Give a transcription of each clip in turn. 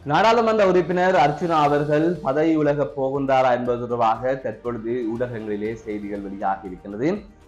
நாடாளுமன்ற உறுப்பினர் அர்ச்சுனா அவர்கள் பதவி விலகப் போகின்றாரா என்பது தொடர்பாக தற்பொழுது ஊடகங்களிலே செய்திகள் வெளியாகி இருக்கின்றது.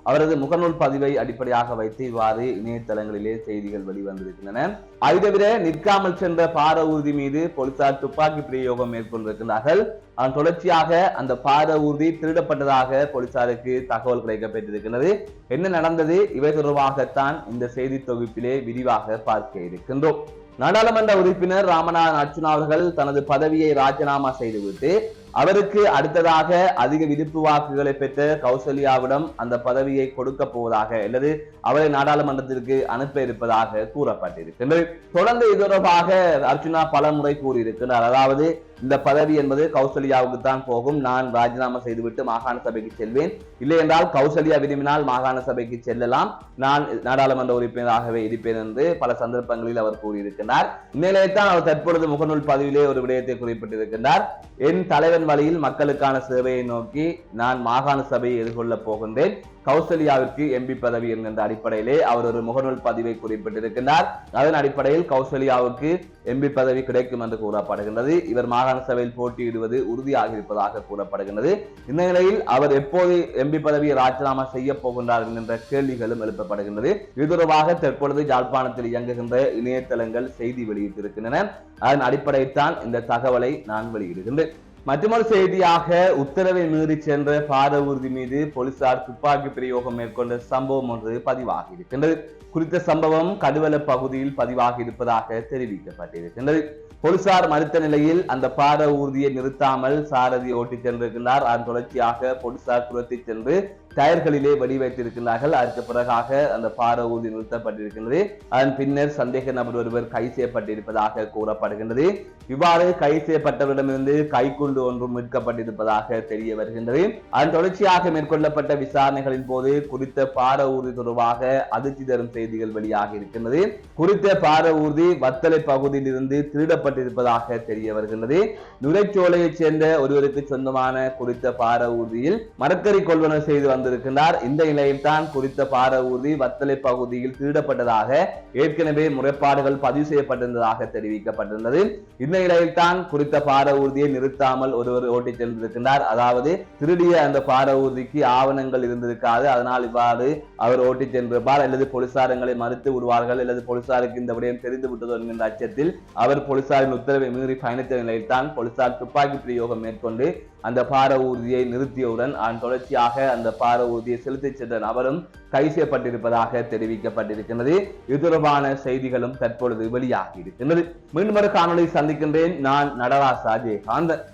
அவரது முகநூல் பதிவை அடிப்படையாக வைத்து இவ்வாறு இணையதளங்களிலே செய்திகள் வெளிவந்திருக்கின்றன. அதை தவிர நிற்காமல் சென்ற பார ஊர்தி மீது போலீசார் துப்பாக்கி பிரயோகம் மேற்கொண்டிருக்கிறார்கள். அதன் தொடர்ச்சியாக அந்த பார ஊர்தி திருடப்பட்டதாக போலீசாருக்கு தகவல் கிடைக்கப்பட்டிருக்கிறது. என்ன நடந்தது, இவை தொடர்பாகத்தான் இந்த செய்தி தொகுப்பிலே விரிவாக பார்க்க இருக்கின்றோம். நாடாளுமன்ற உறுப்பினர் ராமநாதன் அர்ச்சுனா அவர்கள் தனது பதவியை ராஜினாமா செய்துவிட்டு அவருக்கு அடுத்ததாக அதிக விருப்பு வாக்குகளை பெற்ற கௌசல்யாவிடம் அந்த பதவியை கொடுக்க போவதாக அல்லது அவரை நாடாளுமன்றத்திற்கு அனுப்ப இருப்பதாக கூறப்பட்டிருக்கின்றது. தொடர்ந்து இது தொடர்பாக அர்ச்சுனா பல முறை கூறியிருக்கிறார். அதாவது இந்த பதவி என்பது கௌசல்யாவுக்கு தான் போகும், நான் ராஜினாமா செய்துவிட்டு மாகாண சபைக்கு செல்வேன், இல்லை என்றால் கௌசல்யா விரும்பினால் மாகாண சபைக்கு செல்லலாம், நான் நாடாளுமன்ற உறுப்பினராகவே இருப்பேன் என்று பல சந்தர்ப்பங்களில் அவர் கூறியிருக்கிறார். இந்நிலையத்தான் அவர் தற்பொழுது முகநூல் பதிவிலே ஒரு விடயத்தை குறிப்பிட்டிருக்கின்றார். என் தலைவன் வழியில் மக்களுக்கான சேவையை நோக்கி நான் மாகாண சபையை எதிர்கொள்ளப் போகின்றேன், கௌசல்யாவிற்கு எம்பி பதவி என்கின்ற அடிப்படையிலே அவர் ஒரு முகநூல் பதிவை குறிப்பிட்டிருக்கிறார். அதன் அடிப்படையில் கௌசல்யாவுக்கு எம்பி பதவி கிடைக்கும் என்று கூறப்படுகின்றது. இவர் மாகாண சபையில் போட்டியிடுவது உறுதியாக இருப்பதாக கூறப்படுகின்றது. இந்த நிலையில் அவர் எப்போது எம்பி பதவியை ராஜினாமா செய்ய போகின்றார் என்கின்ற கேள்விகளும் எழுப்பப்படுகின்றது. இது தொடர்பாக தற்பொழுது யாழ்ப்பாணத்தில் இயங்குகின்ற இணையதளங்கள் செய்தி வெளியிட்டிருக்கின்றன. அதன் அடிப்படையில் தான் இந்த தகவலை நான் வெளியிடுகின்றேன். மற்றொரு செய்தியாக உத்தரவை மீறி சென்ற பார ஊர்தி மீது போலீசார் துப்பாக்கி பிரயோகம் மேற்கொண்ட சம்பவம் ஒன்று பதிவாகி இருக்கின்றது. குறித்த சம்பவம் கடுவல பகுதியில் பதிவாகி இருப்பதாக தெரிவிக்கப்பட்டிருக்கின்றது. போலீசார் மறுத்த நிலையில் அந்த பார ஊர்தியை நிறுத்தாமல் சாரதி ஓட்டிச் சென்றிருக்கிறார். அதன் தொடர்ச்சியாக போலீசார் துரத்தி சென்று டயர்களிலே வெடி வைத்திருக்கிறார்கள். அதற்கு பிறகாக அந்த பார ஊர்தி நிறுத்தப்பட்டிருக்கின்றது. அதன் பின்னர் சந்தேக நபர் ஒருவர் கைது செய்யப்பட்டிருப்பதாக கூறப்படுகின்றது. இவ்வாறு கைது செய்யப்பட்டவரிடமிருந்து கைக்குண்டு ஒன்றும் மீட்கப்பட்டிருப்பதாக தெரிய வருகின்றது. அதன் தொடர்ச்சியாக மேற்கொள்ளப்பட்ட விசாரணைகளின் போது குறித்த பார ஊர்தி தொடர்பாக அதிர்ச்சி தரும் செய்திகள் வெளியாகி இருக்கின்றது. குறித்த பார ஊர்தி வத்தலை பகுதியில் இருந்து திருடப்பட்டிருப்பதாக தெரிய வருகின்றது. நுரைச்சோலையைச் சேர்ந்த ஒருவருக்கு சொந்தமான குறித்த பார ஊர்தியில் மரக்கறி கொள்வனவு செய்து வந்திருக்கிறார். இந்த நிலையில் தான் குறித்த பார ஊர்தி வத்தலை பகுதியில் திருடப்பட்டதாக ஏற்கனவே முறைப்பாடுகள் பதிவு செய்யப்பட்டிருந்ததாக தெரிவிக்கப்பட்டிருந்தது. இந்த நிலையில் தான் குறித்த பார ஊர்தியை நிறுத்தாமல் ஒருவர் ஓட்டிச் சென்றிருக்கிறார். அதாவது திருடிய அந்த பார ஊர்திக்கு ஆவணங்கள் இருந்திருக்காது, அதனால் இவ்வாறு அவர் ஓட்டிச் சென்றிருப்பார், அல்லது போலீசாரங்களை மறுத்து விடுவார்கள், அல்லது போலீசாருக்கு இந்த விடயம் தெரிந்து விட்டது என்கின்ற அச்சத்தில் அவர் போலீசாரின் உத்தரவை மீறி பயணித்த நிலையில் தான் போலீசார் துப்பாக்கி பிரயோகம் மேற்கொண்டு அந்த பார ஊர்தியை நிறுத்தியவுடன் அதன் தொடர்ச்சியாக அந்த பார ஊர்தியை செலுத்திச் சென்ற நபரும் கைது செய்யப்பட்டிருப்பதாக தெரிவிக்கப்பட்டிருக்கிறது. இது தொடர்பான செய்திகளும் தற்பொழுது வெளியாகி இருக்கின்றது. மீண்டும் ஒரு காணொலி சந்திக்கின்றேன். நான் நடராசா ஜெயகாந்தன்.